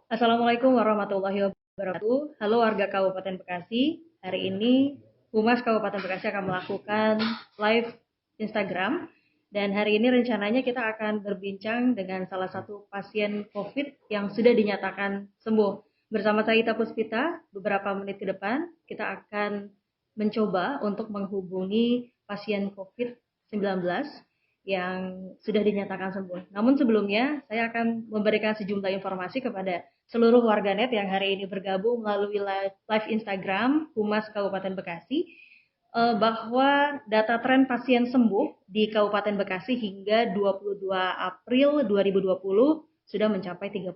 Assalamualaikum warahmatullahi wabarakatuh. Halo warga Kabupaten Bekasi. Hari ini Humas Kabupaten Bekasi akan melakukan live Instagram dan hari ini rencananya kita akan berbincang dengan salah satu pasien COVID yang sudah dinyatakan sembuh. Bersama saya Ita Puspita, beberapa menit ke depan kita akan mencoba untuk menghubungi pasien COVID-19 yang sudah dinyatakan sembuh. Namun sebelumnya, saya akan memberikan sejumlah informasi kepada seluruh warganet yang hari ini bergabung melalui live Instagram Humas Kabupaten Bekasi bahwa data tren pasien sembuh di Kabupaten Bekasi hingga 22 April 2020 sudah mencapai 39%.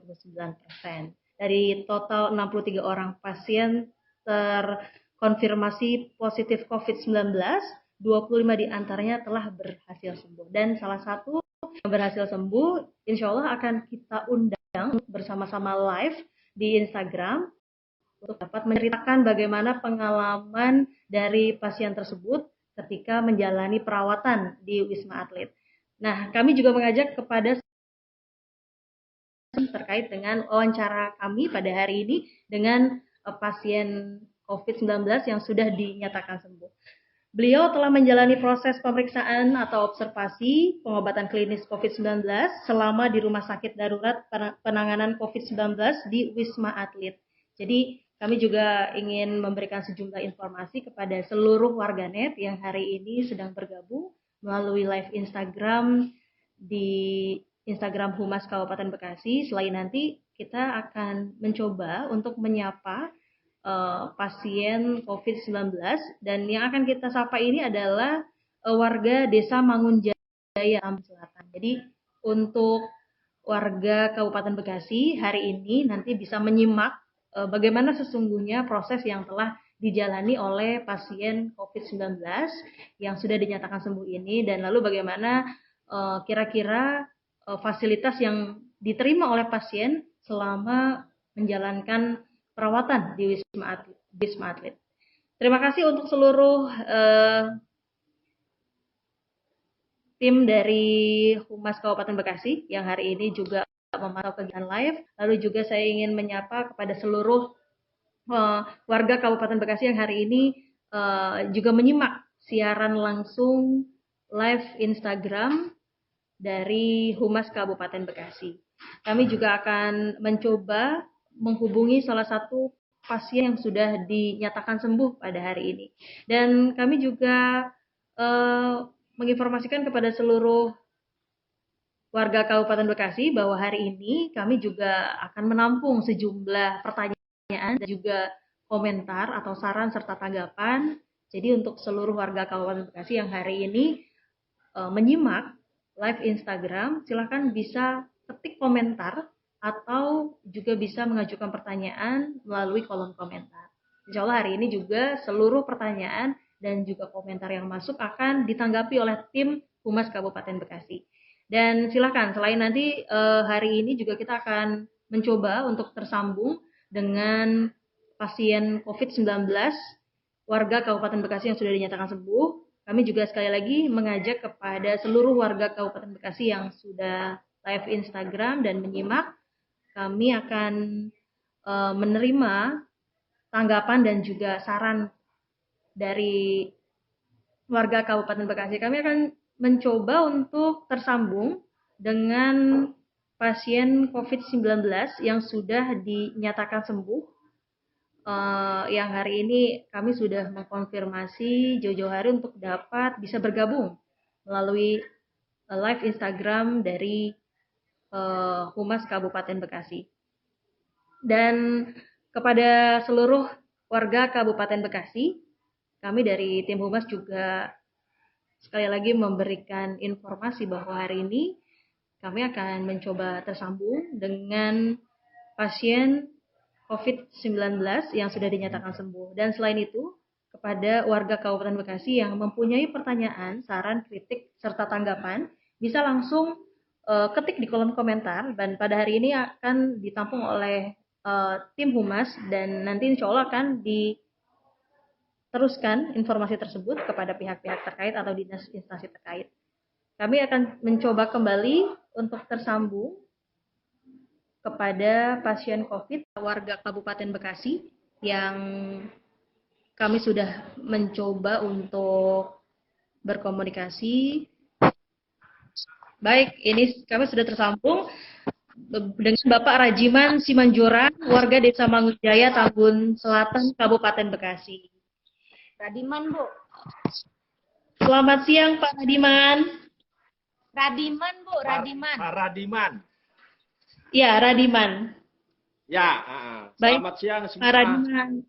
Dari total 63 orang pasien terkonfirmasi positif COVID-19, 25 diantaranya telah berhasil sembuh. Dan salah satu yang berhasil sembuh, insya Allah akan kita undang bersama-sama live di Instagram untuk dapat menceritakan bagaimana pengalaman dari pasien tersebut ketika menjalani perawatan di Wisma Atlet. Nah, kami juga mengajak kepada terkait dengan wawancara kami pada hari ini dengan pasien COVID-19 yang sudah dinyatakan sembuh. Beliau telah menjalani proses pemeriksaan atau observasi pengobatan klinis COVID-19 selama di Rumah Sakit Darurat Penanganan COVID-19 di Wisma Atlet. Jadi kami juga ingin memberikan sejumlah informasi kepada seluruh warganet yang hari ini sedang bergabung melalui live Instagram di Instagram Humas Kabupaten Bekasi. Selain nanti kita akan mencoba untuk menyapa pasien COVID-19 dan yang akan kita sapa ini adalah warga Desa Mangunjaya Selatan. Jadi untuk warga Kabupaten Bekasi hari ini nanti bisa menyimak bagaimana sesungguhnya proses yang telah dijalani oleh pasien COVID-19 yang sudah dinyatakan sembuh ini dan lalu bagaimana kira-kira fasilitas yang diterima oleh pasien selama menjalankan perawatan di Wisma Atlet. Terima kasih untuk seluruh tim dari Humas Kabupaten Bekasi yang hari ini juga memantau kegiatan live. Lalu juga saya ingin menyapa kepada seluruh warga Kabupaten Bekasi yang hari ini juga menyimak siaran langsung live Instagram dari Humas Kabupaten Bekasi. Kami juga akan mencoba menghubungi salah satu pasien yang sudah dinyatakan sembuh pada hari ini. Dan kami juga menginformasikan kepada seluruh warga Kabupaten Bekasi bahwa hari ini kami juga akan menampung sejumlah pertanyaan dan juga komentar atau saran serta tanggapan. Jadi untuk seluruh warga Kabupaten Bekasi yang hari ini menyimak live Instagram, silahkan bisa ketik komentar atau juga bisa mengajukan pertanyaan melalui kolom komentar. Insya Allah hari ini juga seluruh pertanyaan dan juga komentar yang masuk akan ditanggapi oleh tim Humas Kabupaten Bekasi. Dan silahkan, selain nanti hari ini juga kita akan mencoba untuk tersambung dengan pasien COVID-19 warga Kabupaten Bekasi yang sudah dinyatakan sembuh. Kami juga sekali lagi mengajak kepada seluruh warga Kabupaten Bekasi yang sudah live Instagram dan menyimak, kami akan menerima tanggapan dan juga saran dari warga Kabupaten Bekasi. Kami akan mencoba untuk tersambung dengan pasien COVID-19 yang sudah dinyatakan sembuh yang hari ini kami sudah mengkonfirmasi jauh-jauh hari untuk dapat bisa bergabung melalui live Instagram dari Humas Kabupaten Bekasi. Dan kepada seluruh warga Kabupaten Bekasi, kami dari tim Humas juga sekali lagi memberikan informasi bahwa hari ini kami akan mencoba tersambung dengan pasien COVID-19 yang sudah dinyatakan sembuh. Dan selain itu, kepada warga Kabupaten Bekasi yang mempunyai pertanyaan, saran, kritik, serta tanggapan, bisa langsung ketik di kolom komentar dan pada hari ini akan ditampung oleh tim Humas dan nanti insya Allah akan diteruskan informasi tersebut kepada pihak-pihak terkait atau dinas instansi terkait. Kami akan mencoba kembali untuk tersambung kepada pasien COVID warga Kabupaten Bekasi yang kami sudah mencoba untuk berkomunikasi. Baik, ini kami sudah tersambung dengan Bapak Rajiman Simanjorang, warga Desa Mangunjaya, Tambun Selatan, Kabupaten Bekasi. Radiman, Bu. Selamat siang, Pak Radiman. Radiman, Bu. Radiman. Pak Radiman. Ya, Radiman. Ya, selamat siang semua. Pak Radiman.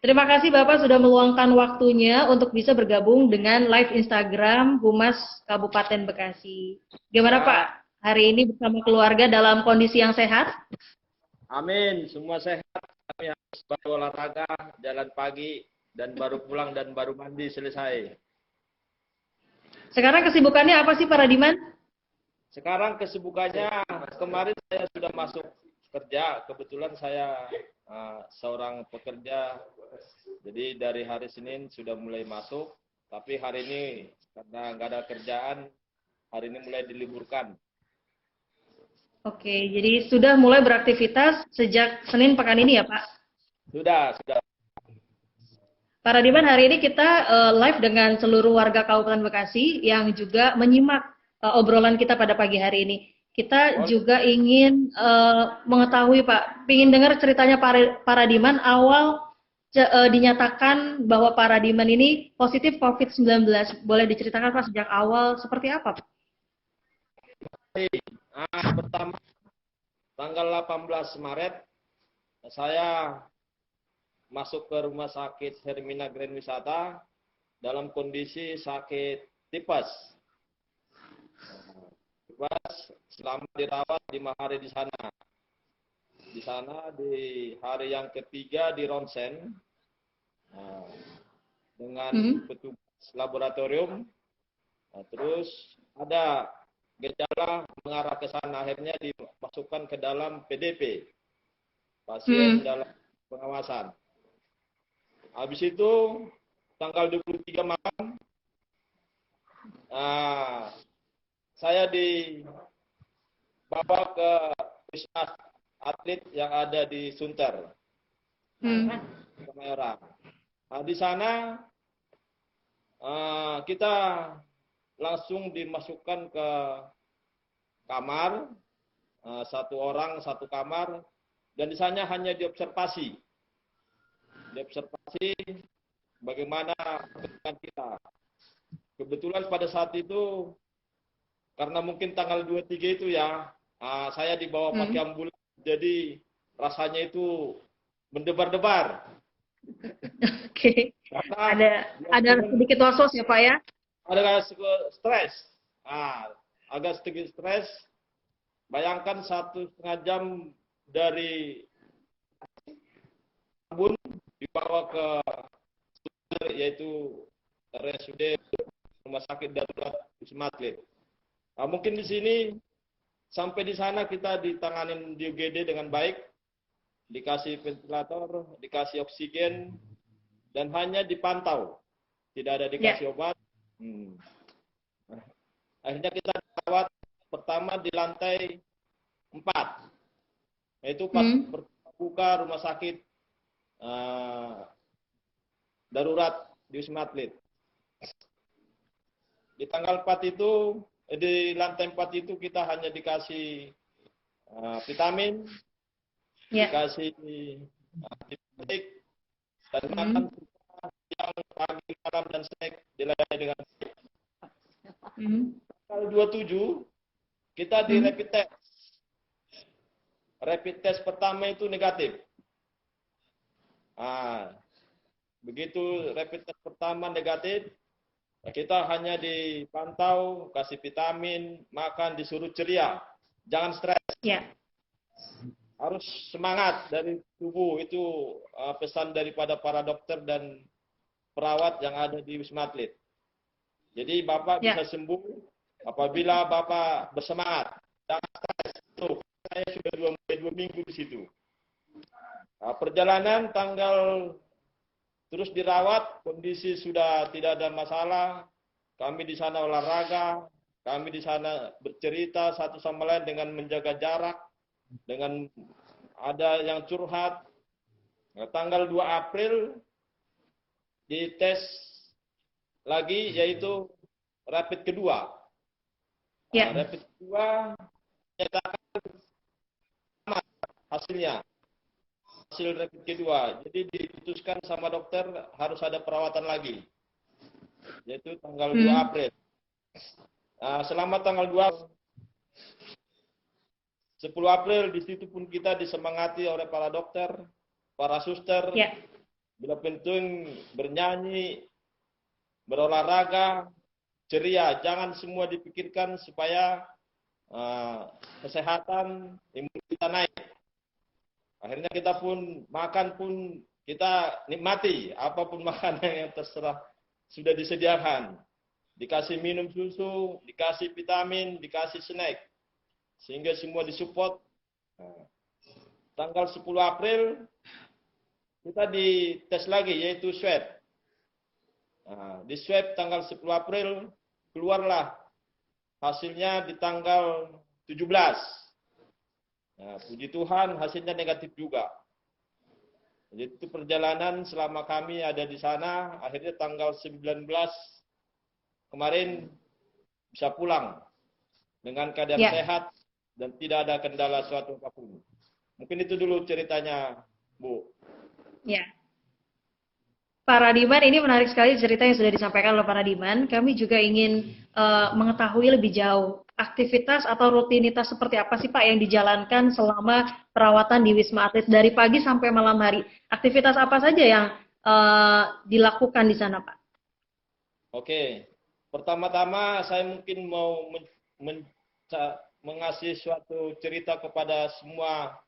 Terima kasih Bapak sudah meluangkan waktunya untuk bisa bergabung dengan live Instagram Humas Kabupaten Bekasi. Gimana Ya. Pak, hari ini bersama keluarga dalam kondisi yang sehat? Amin, semua sehat. Kami harus baru olahraga, jalan pagi, dan baru pulang dan baru mandi selesai. Sekarang kesibukannya apa sih Pak Radiman? Sekarang kesibukannya, kemarin saya sudah masuk kerja. Kebetulan saya seorang pekerja, jadi dari hari Senin sudah mulai masuk. Tapi hari ini karena nggak ada kerjaan, hari ini mulai diliburkan. Oke, jadi sudah mulai beraktivitas sejak Senin pekan ini ya Pak? Sudah. Pak Radiman, hari ini kita live dengan seluruh warga Kabupaten Bekasi yang juga menyimak obrolan kita pada pagi hari ini. Kita juga ingin mengetahui Pak, ingin dengar ceritanya Pak Radiman awal dinyatakan bahwa Pak Radiman ini positif COVID-19. Boleh diceritakan Pak sejak awal seperti apa Pak? Pertama, tanggal 18 Maret, saya masuk ke rumah sakit Hermina Grand Wisata dalam kondisi sakit tipes. Selama dirawat 5 hari di sana. Di sana di hari yang ketiga di ronsen dengan petugas laboratorium. Terus ada gejala mengarah ke sana, akhirnya dimasukkan ke dalam PDP, pasien dalam pengawasan. Habis itu tanggal 23 malam saya dibawa ke Wisma Atlet yang ada di Sunter, Kemayoran. Nah, di sana kita langsung dimasukkan ke kamar, satu orang satu kamar, dan di sana hanya diobservasi. Bagaimana dengan kita. Kebetulan pada saat itu, karena mungkin tanggal 23 itu ya, saya dibawa pakai ambulans, jadi rasanya itu mendebar-debar. Oke. Ada sedikit was-was ya Pak ya? Ada stres. Agak sedikit stres. Bayangkan 1,5 jam dari Tambun dibawa ke yaitu RSUD Rumah Sakit Darurat Wisma Atlet. Mungkin di sini sampai di sana kita ditanganin di UGD dengan baik, dikasih ventilator, dikasih oksigen, dan hanya dipantau, tidak ada dikasih obat. Akhirnya kita rawat pertama di lantai 4, yaitu buka rumah sakit darurat di Wisma Atlet. Di tanggal 4 itu, di lantai 4 itu kita hanya dikasih vitamin, dikasih antibiotik, dan makan siang, pagi, malam, dan snack dilayani dengan baik. Tanggal 27 kita di rapid test. Rapid test pertama itu negatif. Begitu rapid test pertama negatif, kita hanya dipantau, kasih vitamin, makan, disuruh ceria, jangan stres. Harus semangat dari tubuh, itu pesan daripada para dokter dan perawat yang ada di Wisma Atlet. Jadi Bapak bisa sembuh apabila Bapak bersemangat. Jangan stres. Saya sudah 2 minggu di situ. Perjalanan terus dirawat, kondisi sudah tidak ada masalah. Kami di sana olahraga, kami di sana bercerita satu sama lain dengan menjaga jarak. dengan ada yang curhat. Nah, tanggal 2 April dites lagi yaitu rapid kedua. Ya. Rapid kedua hasilnya. Hasil rapid kedua. Jadi diputuskan sama dokter harus ada perawatan lagi. Yaitu tanggal 2 April. Selama tanggal 10 April di situ pun kita disemangati oleh para dokter, para suster, bila penting bernyanyi, berolahraga, ceria, jangan semua dipikirkan supaya kesehatan imun kita naik. Akhirnya kita pun makan pun kita nikmati apapun makanan yang terserah sudah disediakan. Dikasih minum susu, dikasih vitamin, dikasih snack. Sehingga semua disupport. Tanggal 10 April kita dites lagi yaitu swab. Di swab tanggal 10 April keluarlah hasilnya di tanggal 17. Puji Tuhan hasilnya negatif juga. Jadi itu perjalanan selama kami ada di sana, akhirnya tanggal 19 kemarin bisa pulang dengan keadaan sehat dan tidak ada kendala suatu apapun. Mungkin itu dulu ceritanya, Bu. Ya. Pak Radiman, ini menarik sekali cerita yang sudah disampaikan oleh Pak Radiman. Kami juga ingin mengetahui lebih jauh aktivitas atau rutinitas seperti apa sih Pak yang dijalankan selama perawatan di Wisma Atlet dari pagi sampai malam hari. Aktivitas apa saja yang dilakukan di sana Pak? Oke, pertama-tama saya mungkin mau mengasih suatu cerita kepada semua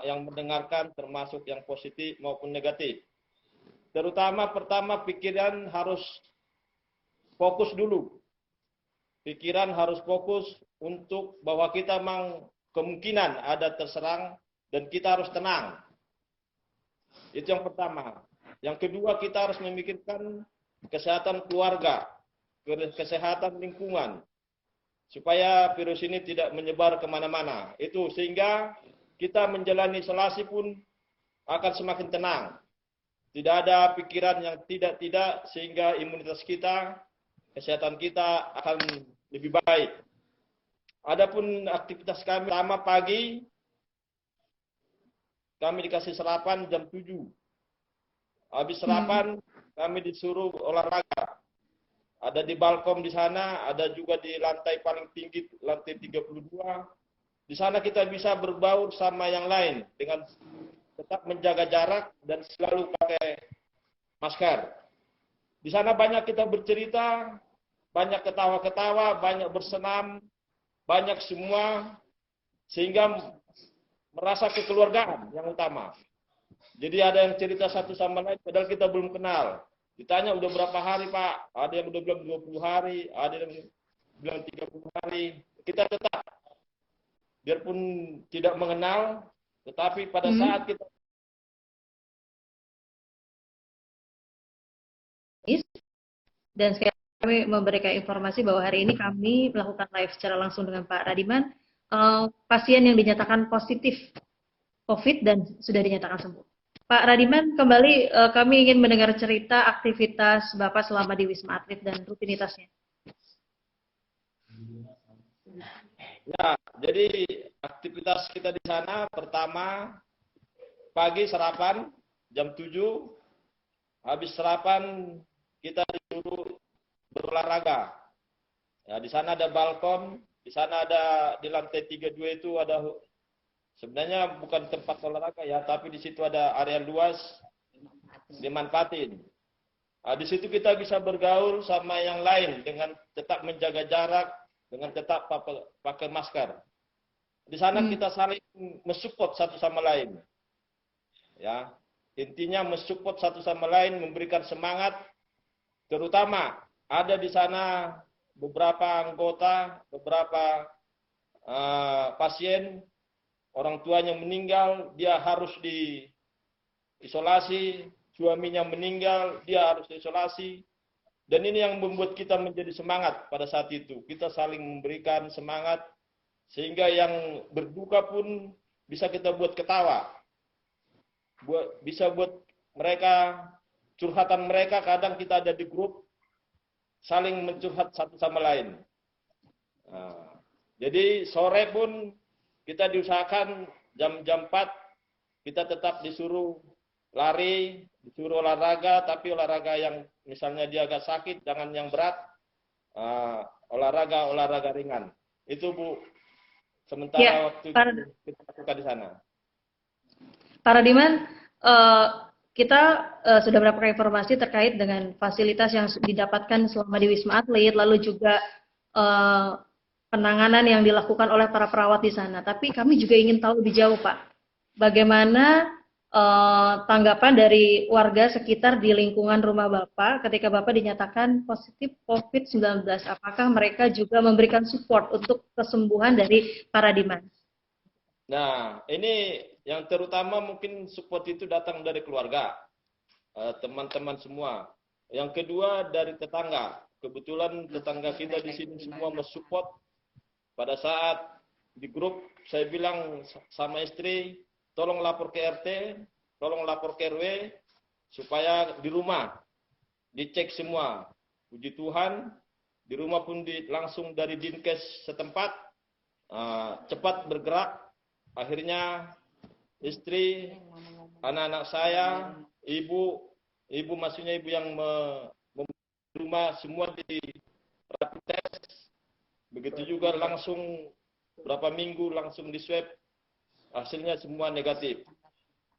yang mendengarkan, termasuk yang positif maupun negatif. Terutama pertama pikiran harus fokus dulu. Pikiran harus fokus untuk bahwa kita memang kemungkinan ada terserang dan kita harus tenang. Itu yang pertama. Yang kedua kita harus memikirkan kesehatan keluarga, kesehatan lingkungan. Supaya virus ini tidak menyebar kemana-mana. Itu sehingga kita menjalani isolasi pun akan semakin tenang. Tidak ada pikiran yang tidak-tidak sehingga imunitas kita, kesehatan kita akan lebih baik. Adapun aktivitas kami pertama pagi, kami dikasih sarapan jam 7. Habis sarapan, kami disuruh olahraga. Ada di balkon di sana, ada juga di lantai paling tinggi, lantai 32. Di sana kita bisa berbaur sama yang lain dengan tetap menjaga jarak dan selalu pakai masker. Di sana banyak kita bercerita, banyak ketawa-ketawa, banyak bersenam, banyak semua, sehingga merasa kekeluargaan yang utama. Jadi ada yang cerita satu sama lain, padahal kita belum kenal. Ditanya udah berapa hari Pak, ada yang udah bilang 20 hari, ada yang bilang 30 hari. Kita tetap, biarpun tidak mengenal, tetapi pada saat kita dan sekali kami memberikan informasi bahwa hari ini kami melakukan live secara langsung dengan Pak Radiman, pasien yang dinyatakan positif COVID dan sudah dinyatakan sembuh. Pak Radiman, kembali kami ingin mendengar cerita aktivitas Bapak selama di Wisma Atlet dan rutinitasnya. Ya, jadi aktivitas kita di sana pertama pagi sarapan jam 7, habis sarapan kita disuruh berolahraga. Ya, di sana ada balkon, di sana ada di lantai 32 itu ada sebenarnya bukan tempat olahraga ya, tapi di situ ada area luas dimanfaatin. Nah, di situ kita bisa bergaul sama yang lain dengan tetap menjaga jarak, dengan tetap pakai masker. Di sana kita saling mensupport satu sama lain. Ya, intinya mensupport satu sama lain, memberikan semangat. Terutama ada di sana beberapa anggota, beberapa pasien, orang tuanya meninggal, dia harus diisolasi, suaminya meninggal, dia harus diisolasi. Dan ini yang membuat kita menjadi semangat pada saat itu. Kita saling memberikan semangat, sehingga yang berduka pun bisa kita buat ketawa. Bisa buat mereka, curhatan mereka, kadang kita ada di grup, saling mencurhat satu sama lain. Nah, jadi sore pun kita diusahakan jam 4, kita tetap disuruh lari, disuruh olahraga, tapi olahraga yang misalnya dia agak sakit, jangan yang berat, olahraga ringan. Itu Bu, sementara waktu kita lakukan di sana. Pak Radiman, kita sudah mendapatkan informasi terkait dengan fasilitas yang didapatkan selama di Wisma Atlet, lalu juga penanganan yang dilakukan oleh para perawat di sana. Tapi kami juga ingin tahu lebih jauh, Pak, bagaimana tanggapan dari warga sekitar di lingkungan rumah Bapak ketika Bapak dinyatakan positif COVID-19. Apakah mereka juga memberikan support untuk kesembuhan dari Pak Radiman? Nah, ini yang terutama mungkin support itu datang dari keluarga, teman-teman semua. Yang kedua dari tetangga. Kebetulan tetangga kita di sini semua mensupport. Pada saat di grup saya bilang sama istri, tolong lapor ke RT, tolong lapor ke RW, supaya di rumah dicek semua. Puji Tuhan, di rumah pun langsung dari Dinkes setempat cepat bergerak. Akhirnya istri, anak-anak saya, ibu maksudnya ibu yang rumah semua di rapid test. Begitu juga langsung berapa minggu langsung di swab, hasilnya semua negatif.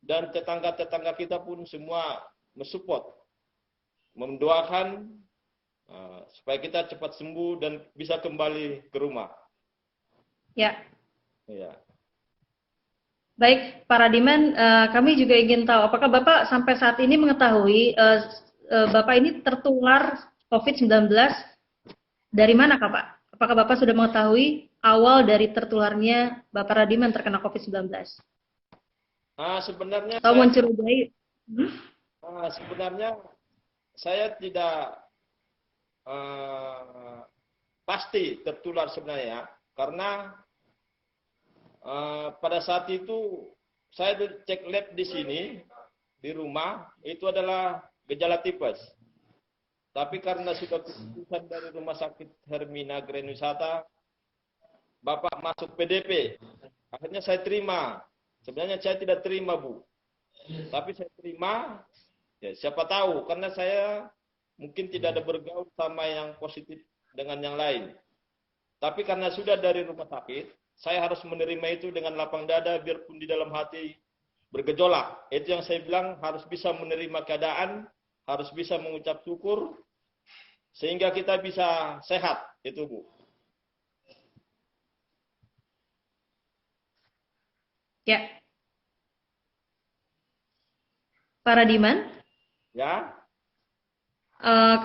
Dan tetangga-tetangga kita pun semua mensupport, mendoakan supaya kita cepat sembuh dan bisa kembali ke rumah. Ya. Ya. Baik, Pak Radiman, kami juga ingin tahu, apakah Bapak sampai saat ini mengetahui Bapak ini tertular COVID-19 dari mana, Pak? Apakah Bapak sudah mengetahui awal dari tertularnya Bapak Radiman terkena COVID-19? Sebenarnya atau mencurigai? Sebenarnya saya tidak pasti tertular sebenarnya, karena pada saat itu saya cek lab di sini di rumah itu adalah gejala tipes. Tapi karena sudah keputusan dari Rumah Sakit Hermina Grand Wisata, Bapak masuk PDP. Akhirnya saya terima. Sebenarnya saya tidak terima, Bu. Tapi saya terima, ya siapa tahu, karena saya mungkin tidak ada bergaul sama yang positif dengan yang lain. Tapi karena sudah dari rumah sakit, saya harus menerima itu dengan lapang dada, biarpun di dalam hati bergejolak. Itu yang saya bilang, harus bisa menerima keadaan, harus bisa mengucap syukur, sehingga kita bisa sehat. Itu, Bu. Ya. Pak Radiman? Ya.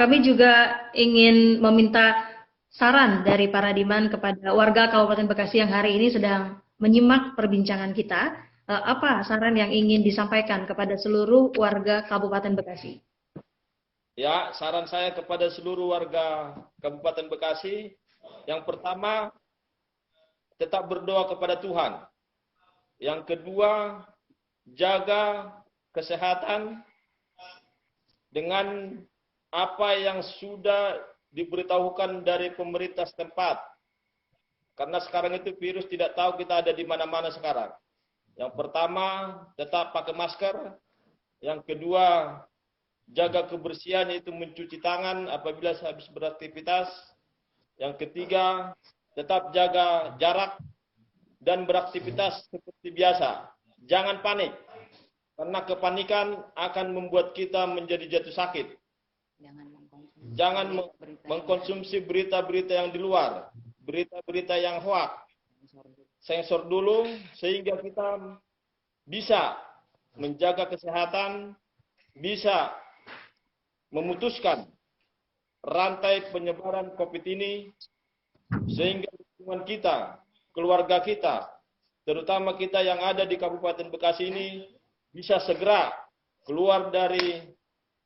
Kami juga ingin meminta saran dari Pak Radiman kepada warga Kabupaten Bekasi yang hari ini sedang menyimak perbincangan kita. Apa saran yang ingin disampaikan kepada seluruh warga Kabupaten Bekasi? Ya, saran saya kepada seluruh warga Kabupaten Bekasi, yang pertama, tetap berdoa kepada Tuhan. Yang kedua, jaga kesehatan dengan apa yang sudah diberitahukan dari pemerintah setempat. Karena sekarang itu virus tidak tahu kita ada di mana-mana sekarang. Yang pertama, tetap pakai masker. Yang kedua, jaga kebersihan, yaitu mencuci tangan apabila habis beraktivitas. Yang ketiga, tetap jaga jarak dan beraktivitas seperti biasa. Jangan panik, karena kepanikan akan membuat kita menjadi jatuh sakit. Jangan mengkonsumsi berita-berita yang di luar, berita-berita yang hoak. Sensor dulu, sehingga kita bisa menjaga kesehatan, bisa memutuskan rantai penyebaran COVID ini, sehingga lingkungan kita, keluarga kita, terutama kita yang ada di Kabupaten Bekasi ini, bisa segera keluar dari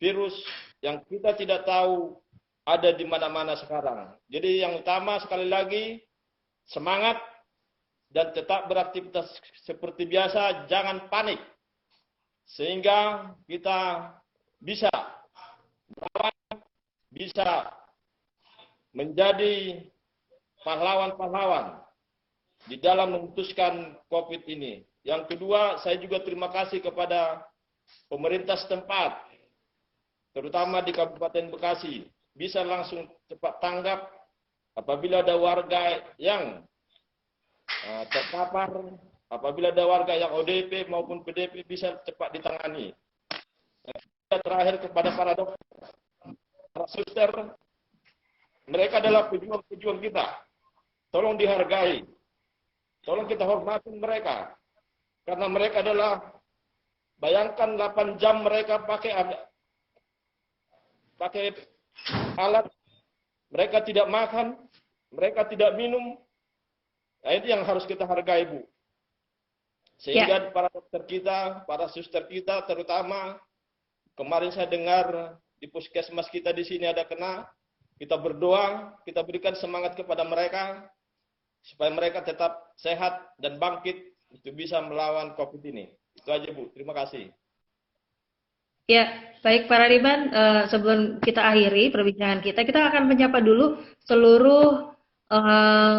virus yang kita tidak tahu ada di mana-mana sekarang. Jadi yang utama sekali lagi, semangat, dan tetap beraktivitas seperti biasa, jangan panik. Sehingga kita bisa bisa menjadi pahlawan-pahlawan di dalam memutuskan COVID ini. Yang kedua, saya juga terima kasih kepada pemerintah setempat, terutama di Kabupaten Bekasi, bisa langsung cepat tanggap apabila ada warga yang terpapar, apabila ada warga yang ODP maupun PDP bisa cepat ditangani. Dan terakhir kepada para dokter, para suster, mereka adalah pejuang-pejuang kita. Tolong dihargai, tolong kita hormati mereka, karena mereka adalah, bayangkan 8 jam mereka pakai alat, mereka tidak makan, mereka tidak minum. Nah, itu yang harus kita hargai, Bu. Sehingga para dokter kita, para suster kita, terutama kemarin saya dengar di puskesmas kita di sini ada kena, kita berdoa, kita berikan semangat kepada mereka supaya mereka tetap sehat dan bangkit untuk bisa melawan COVID ini. Itu aja, Bu. Terima kasih. Ya, baik Pak Radiman, sebelum kita akhiri perbincangan kita akan menyapa dulu seluruh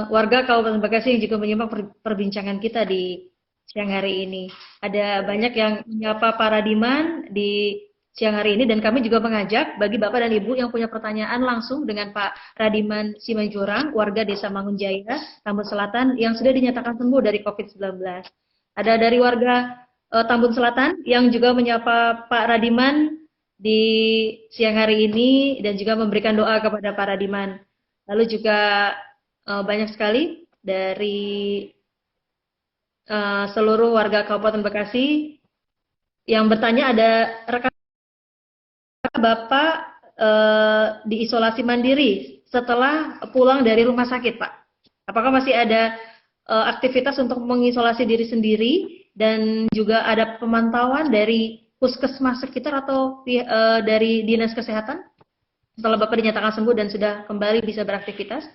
warga Kabupaten Bekasi yang juga menyimak perbincangan kita di siang hari ini. Ada banyak yang menyapa Pak Radiman di siang hari ini, dan kami juga mengajak bagi Bapak dan Ibu yang punya pertanyaan langsung dengan Pak Radiman Simanjorang, warga Desa Mangunjaya, Tambun Selatan, yang sudah dinyatakan sembuh dari COVID-19. Ada dari warga Tambun Selatan yang juga menyapa Pak Radiman di siang hari ini dan juga memberikan doa kepada Pak Radiman. Lalu juga banyak sekali dari seluruh warga Kabupaten Bekasi yang bertanya. Ada rekan Bapak diisolasi mandiri setelah pulang dari rumah sakit, Pak. Apakah masih ada aktivitas untuk mengisolasi diri sendiri, dan juga ada pemantauan dari puskesmas sekitar atau dari dinas kesehatan setelah Bapak dinyatakan sembuh dan sudah kembali bisa beraktivitas?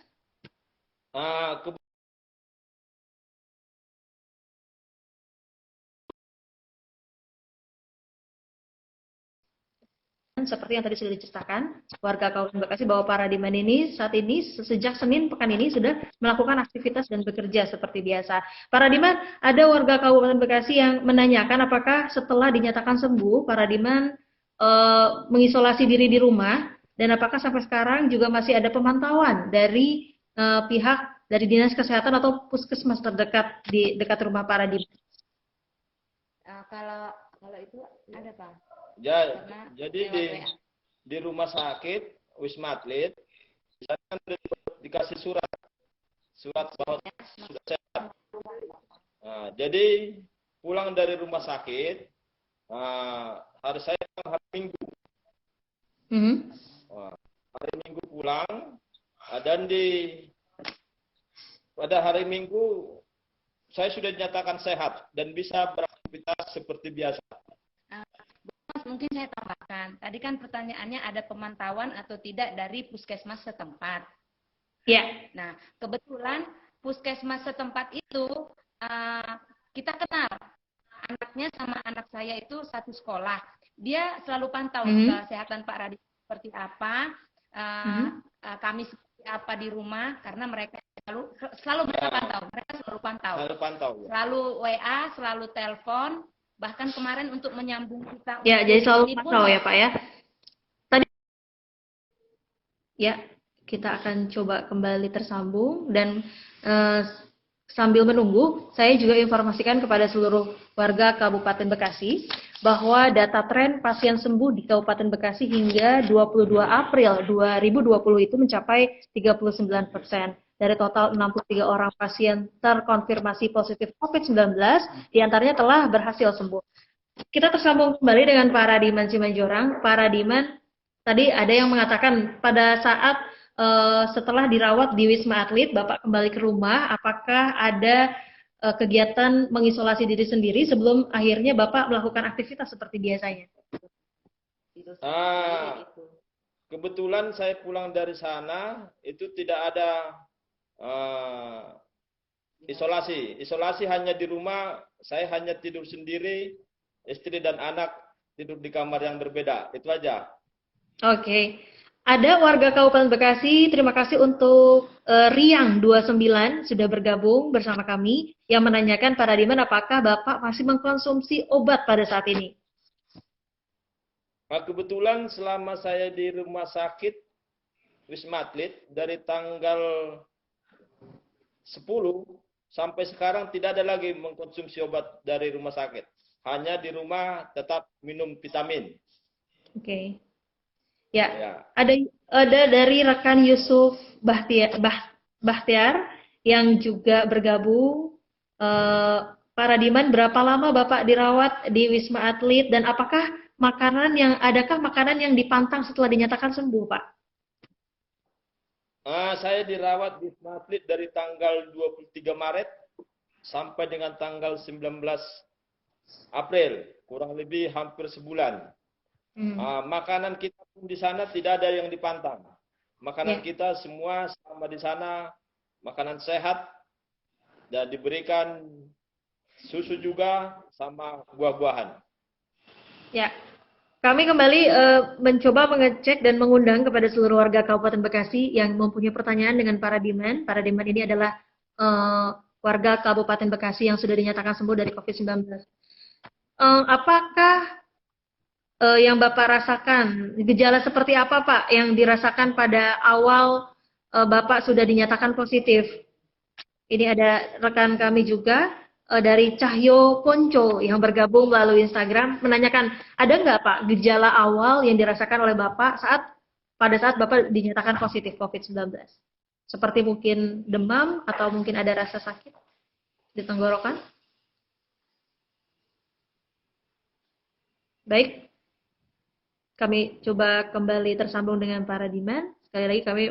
Seperti yang tadi sudah diceritakan warga Kabupaten Bekasi bahwa Pak Radiman ini saat ini sejak Senin pekan ini sudah melakukan aktivitas dan bekerja seperti biasa. Pak Radiman, ada warga Kabupaten Bekasi yang menanyakan apakah setelah dinyatakan sembuh Pak Radiman mengisolasi diri di rumah, dan apakah sampai sekarang juga masih ada pemantauan dari pihak dari dinas kesehatan atau puskesmas terdekat di dekat rumah Pak Radiman? Kalau itu ada, Pak. Jadi di rumah sakit Wisma Atlet kan dikasih surat bahwa sudah sehat. Nah, jadi pulang dari rumah sakit hari Minggu. Hari Minggu pulang, dan pada hari Minggu saya sudah dinyatakan sehat dan bisa beraktivitas seperti biasa. Mungkin saya tambahkan, tadi kan pertanyaannya ada pemantauan atau tidak dari puskesmas setempat. Ya. Nah, kebetulan puskesmas setempat itu kita kenal, anaknya sama anak saya itu satu sekolah. Dia selalu pantau kesehatan Pak Radi seperti apa, kami seperti apa di rumah, karena mereka selalu mereka pantau, mereka selalu pantau. Selalu WA, selalu telepon. Bahkan kemarin untuk menyambung kita. Ya, jadi selalu pantau ya Pak ya. Tadi ya, kita akan coba kembali tersambung, dan sambil menunggu, saya juga informasikan kepada seluruh warga Kabupaten Bekasi bahwa data tren pasien sembuh di Kabupaten Bekasi hingga 22 April 2020 itu mencapai 39%. Dari total 63 orang pasien terkonfirmasi positif COVID-19, diantaranya telah berhasil sembuh. Kita tersambung kembali dengan Pak Radiman Simanjorang. Pak Radiman, tadi ada yang mengatakan pada saat setelah dirawat di Wisma Atlet, Bapak kembali ke rumah, apakah ada kegiatan mengisolasi diri sendiri sebelum akhirnya Bapak melakukan aktivitas seperti biasanya? Kebetulan saya pulang dari sana, itu tidak ada Isolasi hanya di rumah, saya hanya tidur sendiri, istri dan anak tidur di kamar yang berbeda. Itu aja. Oke. Ada warga Kabupaten Bekasi, terima kasih untuk Riang 29 sudah bergabung bersama kami yang menanyakan Pak Radiman apakah Bapak masih mengkonsumsi obat pada saat ini? Nah, kebetulan selama saya di rumah sakit Wisma Atlet dari tanggal 10 sampai sekarang tidak ada lagi mengkonsumsi obat dari rumah sakit. Hanya di rumah tetap minum vitamin. Oke. Ya. Ada dari rekan Yusuf Bahtiar yang juga bergabung. Pak Radiman, berapa lama Bapak dirawat di Wisma Atlet dan apakah adakah makanan yang dipantang setelah dinyatakan sembuh, Pak? Saya dirawat di Wisma Atlet dari tanggal 23 Maret sampai dengan tanggal 19 April, kurang lebih hampir sebulan. Makanan kita pun di sana tidak ada yang dipantang. Makanan kita semua selama di sana makanan sehat dan diberikan susu juga sama buah-buahan. Ya, kami kembali mencoba mengecek dan mengundang kepada seluruh warga Kabupaten Bekasi yang mempunyai pertanyaan dengan Pak Radiman. Pak Radiman ini adalah warga Kabupaten Bekasi yang sudah dinyatakan sembuh dari COVID-19. Apakah yang Bapak rasakan, gejala seperti apa Pak yang dirasakan pada awal Bapak sudah dinyatakan positif? Ini ada rekan kami juga dari Cahyo Ponco yang bergabung melalui Instagram menanyakan, ada nggak Pak gejala awal yang dirasakan oleh Bapak pada saat Bapak dinyatakan positif COVID-19? Seperti mungkin demam atau mungkin ada rasa sakit di tenggorokan? Baik. Kami coba kembali tersambung dengan Pak Radiman. Sekali lagi kami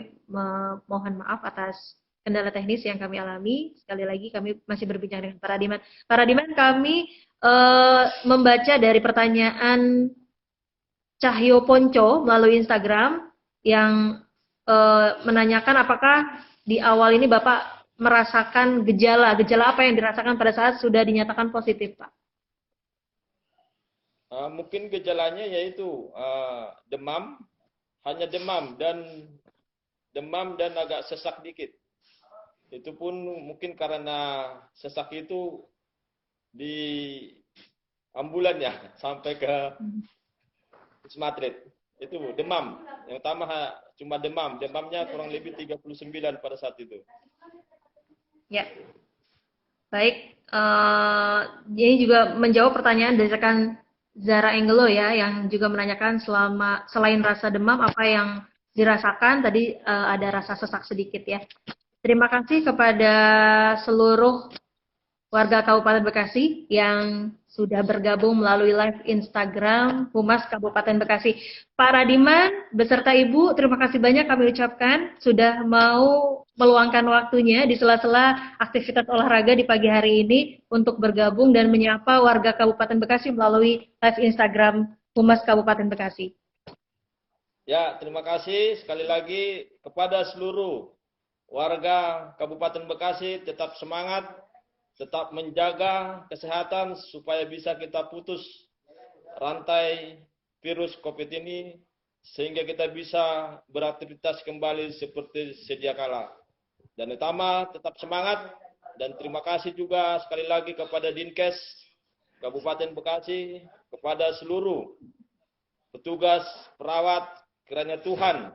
mohon maaf atas kendala teknis yang kami alami. Sekali lagi kami masih berbincang dengan Pak Radiman. Pak Radiman, kami membaca dari pertanyaan Cahyo Ponco melalui Instagram yang menanyakan apakah di awal ini Bapak merasakan gejala apa yang dirasakan pada saat sudah dinyatakan positif, Pak? Mungkin gejalanya yaitu demam, hanya demam dan agak sesak dikit. Itu pun mungkin karena sesak itu di ambulan ya sampai ke Wisma Atlet. Itu demam. Yang utama cuma demam. Demamnya kurang lebih 39 pada saat itu. Ya. Baik. Ini juga menjawab pertanyaan dari rekan Zara Enggelo ya, yang juga menanyakan selain rasa demam apa yang dirasakan, tadi ada rasa sesak sedikit ya. Terima kasih kepada seluruh warga Kabupaten Bekasi yang sudah bergabung melalui live Instagram Humas Kabupaten Bekasi. Pak Radiman beserta Ibu, terima kasih banyak kami ucapkan sudah mau meluangkan waktunya di sela-sela aktivitas olahraga di pagi hari ini untuk bergabung dan menyapa warga Kabupaten Bekasi melalui live Instagram Humas Kabupaten Bekasi. Ya, terima kasih sekali lagi kepada seluruh warga Kabupaten Bekasi, tetap semangat, tetap menjaga kesehatan supaya bisa kita putus rantai virus COVID ini sehingga kita bisa beraktivitas kembali seperti sedia kala. Dan utama tetap semangat dan terima kasih juga sekali lagi kepada Dinkes Kabupaten Bekasi, kepada seluruh petugas, perawat, kiranya Tuhan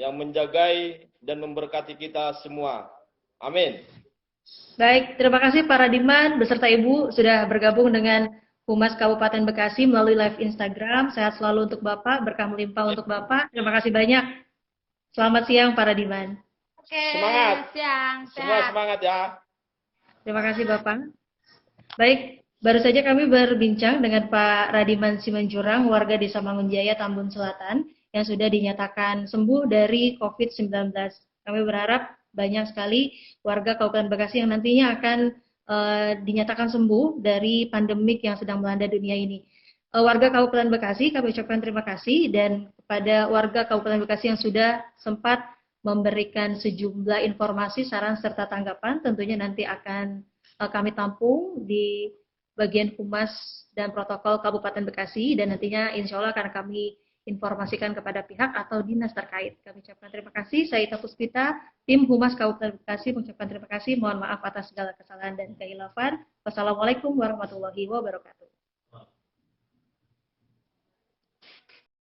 yang menjagai dan memberkati kita semua. Amin. Baik, terima kasih Pak Radiman beserta Ibu sudah bergabung dengan Humas Kabupaten Bekasi melalui live Instagram. Sehat selalu untuk Bapak, berkah melimpah untuk Bapak. Terima kasih banyak. Selamat siang Pak Radiman. Oke, semangat. Siang. Semua semangat ya. Terima kasih Bapak. Baik, baru saja kami berbincang dengan Pak Radiman Simanjurang, warga Desa Mangunjaya, Tambun Selatan, yang sudah dinyatakan sembuh dari COVID-19. Kami berharap banyak sekali warga Kabupaten Bekasi yang nantinya akan dinyatakan sembuh dari pandemik yang sedang melanda dunia ini. Warga Kabupaten Bekasi, kami ucapkan terima kasih, dan kepada warga Kabupaten Bekasi yang sudah sempat memberikan sejumlah informasi, saran, serta tanggapan. Tentunya nanti akan kami tampung di bagian Humas dan Protokol Kabupaten Bekasi, dan nantinya insya Allah akan kami informasikan kepada pihak atau dinas terkait. Kami ucapkan terima kasih. Saya Ita Puspita, tim Humas Kabupaten Bekasi mengucapkan terima kasih. Mohon maaf atas segala kesalahan dan kehilafan. Wassalamualaikum warahmatullahi wabarakatuh.